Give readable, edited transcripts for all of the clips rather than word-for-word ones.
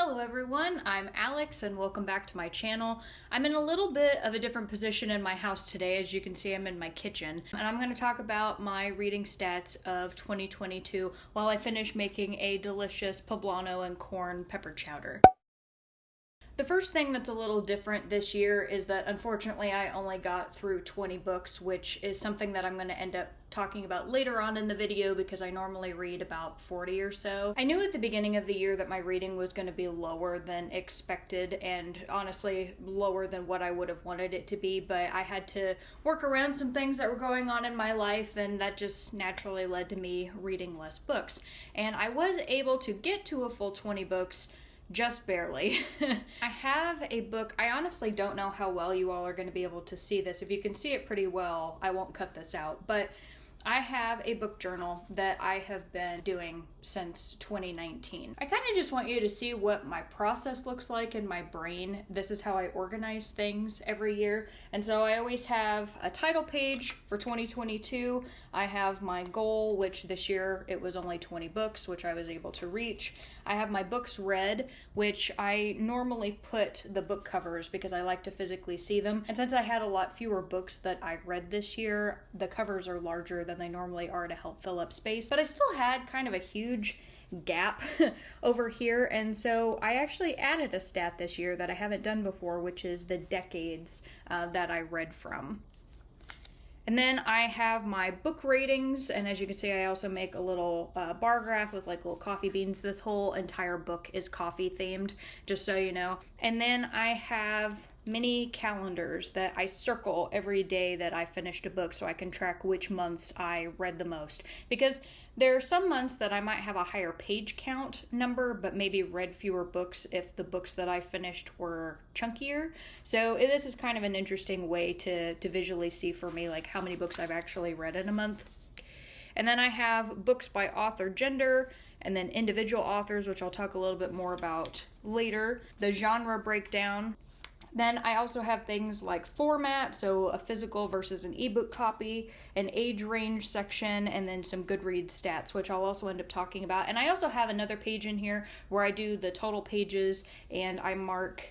Hello everyone, I'm Alex and welcome back to my channel. I'm in a little bit of a different position in my house today. As you can see, I'm in my kitchen and I'm going to talk about my reading stats of 2022 while I finish making a delicious poblano and corn pepper chowder. The first thing that's a little different this year is that unfortunately I only got through 20 books, which is something that I'm going to end up talking about later on in the video because I normally read about 40 or so. I knew at the beginning of the year that my reading was going to be lower than expected and honestly lower than what I would have wanted it to be, but I had to work around some things that were going on in my life and that just naturally led to me reading less books. And I was able to get to a full 20 books just barely. I have a book. I honestly don't know how well you all are going to be able to see this. If you can see it pretty well, I won't cut this out, but I have a book journal that I have been doing since 2019. I kind of just want you to see what my process looks like in my brain. This is how I organize things every year. And so I always have a title page for 2022. I have my goal, which this year it was only 20 books, which I was able to reach. I have my books read, which I normally put the book covers because I like to physically see them. And since I had a lot fewer books that I read this year, the covers are larger than they normally are to help fill up space. But I still had kind of a huge gap over here, and so I actually added a stat this year that I haven't done before, which is the decades that I read from. And then I have my book ratings, and as you can see, I also make a little bar graph with like little coffee beans. This whole entire book is coffee themed, just so you know. And then I have mini calendars that I circle every day that I finished a book so I can track which months I read the most. Because there are some months that I might have a higher page count number, but maybe read fewer books if the books that I finished were chunkier. So this is kind of an interesting way to visually see for me like how many books I've actually read in a month. And then I have books by author gender, and then individual authors, which I'll talk a little bit more about later. The genre breakdown. Then I also have things like format, so a physical versus an ebook copy, an age range section, and then some Goodreads stats, which I'll also end up talking about. And I also have another page in here where I do the total pages and I mark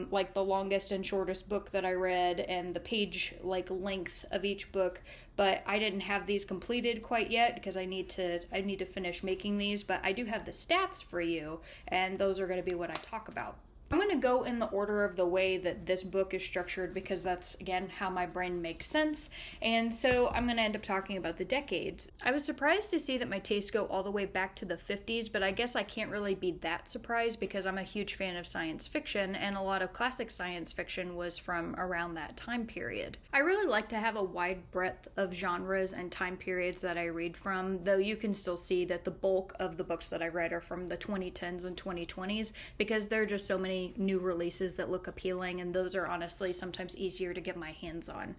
like the longest and shortest book that I read and the page like length of each book. But I didn't have these completed quite yet because I need to finish making these, but I do have the stats for you, and those are going to be what I talk about. I'm going to go in the order of the way that this book is structured because that's, again, how my brain makes sense. And so I'm going to end up talking about the decades. I was surprised to see that my tastes go all the way back to the 50s, but I guess I can't really be that surprised because I'm a huge fan of science fiction, and a lot of classic science fiction was from around that time period. I really like to have a wide breadth of genres and time periods that I read from, though you can still see that the bulk of the books that I read are from the 2010s and 2020s because there are just so many new releases that look appealing, and those are honestly sometimes easier to get my hands on.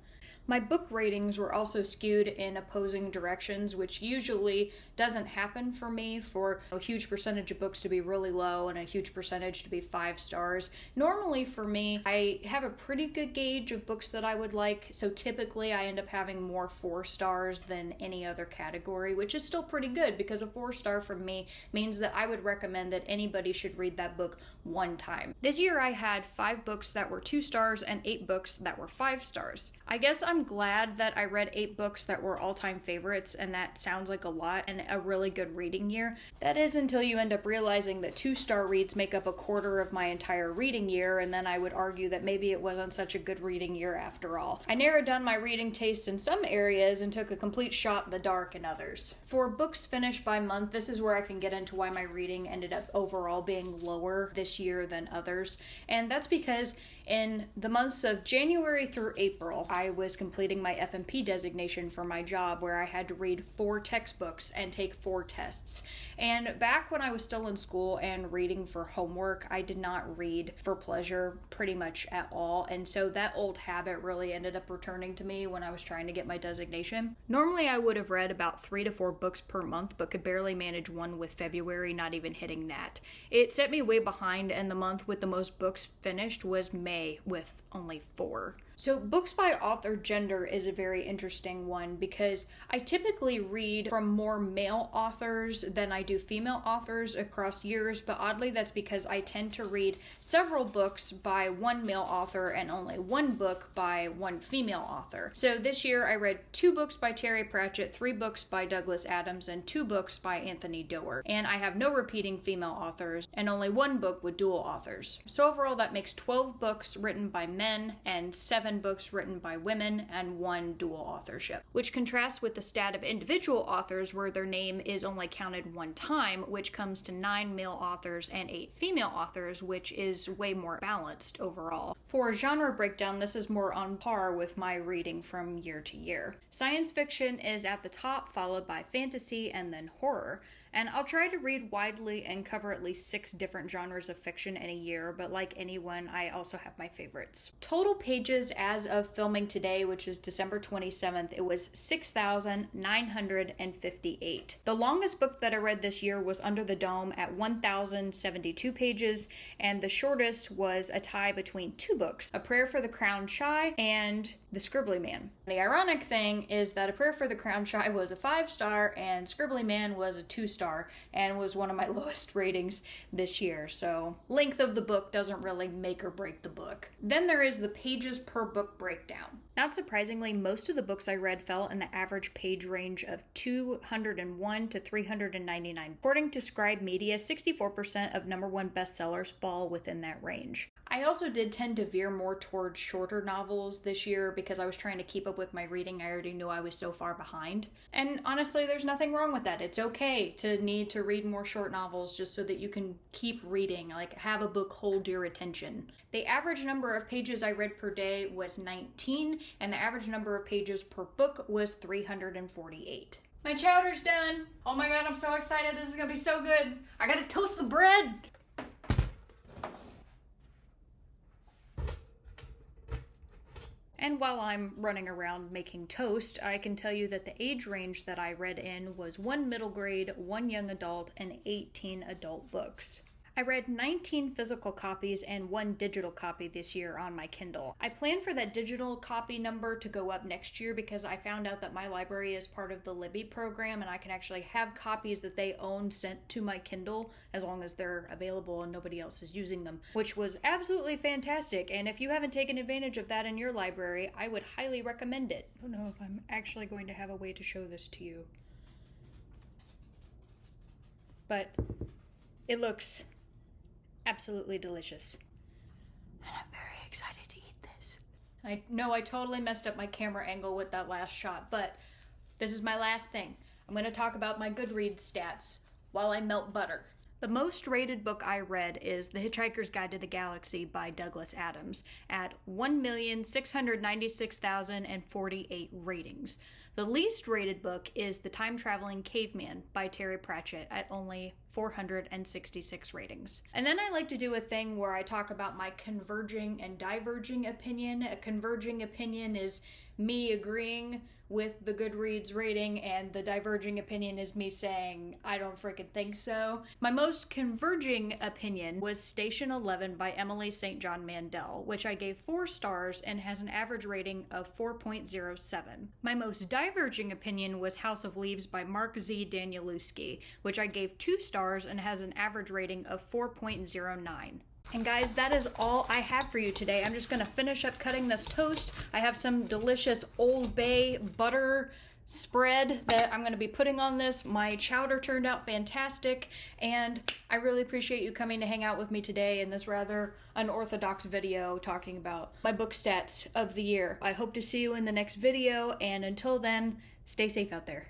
My book ratings were also skewed in opposing directions, which usually doesn't happen for me, for a huge percentage of books to be really low and a huge percentage to be 5 stars. Normally for me, I have a pretty good gauge of books that I would like, so typically I end up having more 4 stars than any other category, which is still pretty good because a 4 star from me means that I would recommend that anybody should read that book one time. This year I had 5 books that were 2 stars and 8 books that were 5 stars. I guess I'm glad that I read 8 books that were all-time favorites, and that sounds like a lot and a really good reading year. That is until you end up realizing that 2-star reads make up a quarter of my entire reading year, and then I would argue that maybe it wasn't such a good reading year after all. I narrowed down my reading tastes in some areas and took a complete shot in the dark in others. For books finished by month, this is where I can get into why my reading ended up overall being lower this year than others, and that's because in the months of January through April, I was completing my FMP designation for my job where I had to read 4 textbooks and take 4 tests. And back when I was still in school and reading for homework, I did not read for pleasure pretty much at all. And so that old habit really ended up returning to me when I was trying to get my designation. Normally I would have read about 3 to 4 books per month, but could barely manage one with February, not even hitting that. It set me way behind, and the month with the most books finished was May with only 4. So books by author gender is a very interesting one because I typically read from more male authors than I do female authors across years, but oddly that's because I tend to read several books by one male author and only one book by one female author. So this year I read 2 books by Terry Pratchett, 3 books by Douglas Adams, and 2 books by Anthony Doerr. And I have no repeating female authors and only 1 book with dual authors. So overall that makes 12 books written by men and 7 books written by women and 1 dual authorship, which contrasts with the stat of individual authors where their name is only counted 1 time, which comes to 9 male authors and 8 female authors, which is way more balanced overall. For genre breakdown, this is more on par with my reading from year to year. Science fiction is at the top, followed by fantasy and then horror. And I'll try to read widely and cover at least 6 different genres of fiction in a year, but like anyone, I also have my favorites. Total pages as of filming today, which is December 27th, it was 6,958. The longest book that I read this year was Under the Dome at 1,072 pages, and the shortest was a tie between 2 books, A Prayer for the Crowned Shy and The Scribbly Man. The ironic thing is that A Prayer for the Crowned Shy was a 5-star and Scribbly Man was a 2-star and was one of my lowest ratings this year, so length of the book doesn't really make or break the book. Then there is the pages per book breakdown. Not surprisingly, most of the books I read fell in the average page range of 201 to 399. According to Scribe Media, 64% of #1 bestsellers fall within that range. I also did tend to veer more towards shorter novels this year because I was trying to keep up with my reading. I already knew I was so far behind. And honestly, there's nothing wrong with that. It's okay to need to read more short novels just so that you can keep reading, like have a book hold your attention. The average number of pages I read per day was 19, and the average number of pages per book was 348. My chowder's done. Oh my god, I'm so excited. This is gonna be so good. I gotta toast the bread. And while I'm running around making toast, I can tell you that the age range that I read in was 1 middle grade, 1 young adult, and 18 adult books. I read 19 physical copies and 1 digital copy this year on my Kindle. I plan for that digital copy number to go up next year because I found out that my library is part of the Libby program and I can actually have copies that they own sent to my Kindle as long as they're available and nobody else is using them, which was absolutely fantastic. And if you haven't taken advantage of that in your library, I would highly recommend it. I don't know if I'm actually going to have a way to show this to you, but it looks absolutely delicious. And I'm very excited to eat this. I know I totally messed up my camera angle with that last shot, but this is my last thing. I'm going to talk about my Goodreads stats while I melt butter. The most rated book I read is The Hitchhiker's Guide to the Galaxy by Douglas Adams at 1,696,048 ratings. The least rated book is The Time-Traveling Caveman by Terry Pratchett at only 466 ratings. And then I like to do a thing where I talk about my converging and diverging opinion. A converging opinion is me agreeing with the Goodreads rating, and the diverging opinion is me saying, I don't freaking think so. My most converging opinion was Station 11 by Emily St. John Mandel, which I gave 4 stars and has an average rating of 4.07. My most diverging opinion was House of Leaves by Mark Z. Danielewski, which I gave 2 stars and has an average rating of 4.09. And guys, that is all I have for you today. I'm just gonna finish up cutting this toast. I have some delicious Old Bay butter spread that I'm gonna be putting on this. My chowder turned out fantastic, and I really appreciate you coming to hang out with me today in this rather unorthodox video talking about my book stats of the year. I hope to see you in the next video, and until then, stay safe out there.